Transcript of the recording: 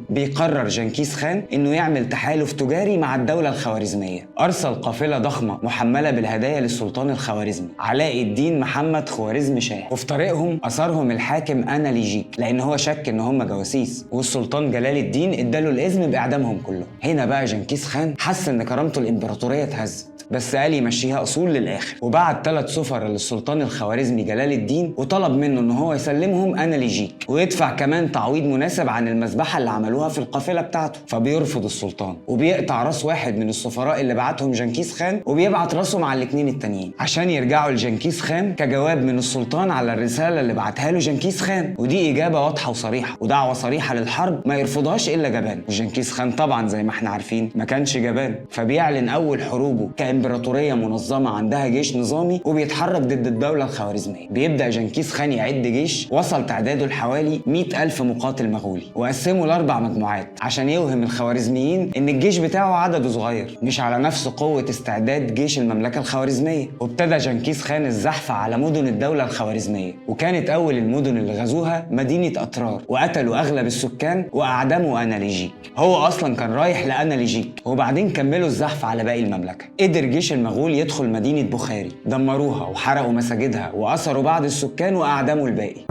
بيقرر جنكيز خان انه يعمل تحالف تجاري مع الدولة الخوارزمية. ارسل قافلة ضخمة محملة بالهدايا للسلطان الخوارزمي علاء الدين محمد خوارزم شاه، وفي طريقهم اثرهم الحاكم اناليجيك لان هو شك ان هم جواسيس، والسلطان جلال الدين اداله الاذن باعدامهم كلهم. هنا بقى جنكيز خان حس ان كرامته الامبراطورية اتهزت، بس قال يمشيها اصول للاخر، وبعت 3 سفر للسلطان الخوارزمي جلال الدين وطلب منه ان هو يسلمهم اناليجيك ويدفع كمان تعويض مناسب عن المذبحه اللي عملوها في القافله بتاعته. فبيرفض السلطان وبيقطع راس واحد من السفراء اللي بعتهم جنكيز خان وبيبعت راسه مع الاثنين التانيين عشان يرجعوا لجنكيز خان كجواب من السلطان على الرساله اللي بعتها له جنكيز خان. ودي اجابه واضحه وصريحه ودعوه صريحه للحرب ما يرفضهاش الا جبان، وجنكيز خان طبعا زي ما احنا عارفين ما كانش جبان، فبيعلن اول حروبه كامبراطوريه منظمه عندها جيش نظامي وبيتحرك ضد الدوله الخوارزميه. بيبدا جنكيز خان يعد جيش وصل تعداده لحوالي 100,000 مقاتل مغولي، وقسمه ل4 مجموعات عشان يوهم الخوارزميين ان الجيش بتاعه عدده صغير مش على نفس قوه استعداد جيش المملكه الخوارزميه. وابتدى جنكيز خان الزحف على مدن الدوله الخوارزميه، وكانت اول المدن اللي غزوها مدينه اطرار، وقتلوا اغلب السكان واعدموا اناليجيك. هو اصلا كان رايح لاناليجيك وبعدين كملوا الزحف على باقي المملكه. قدر جيش المغول يدخل مدينه بخاري، دمروها وحرقوا مساجدها واسروا بعض السكان واعدموا الباقي.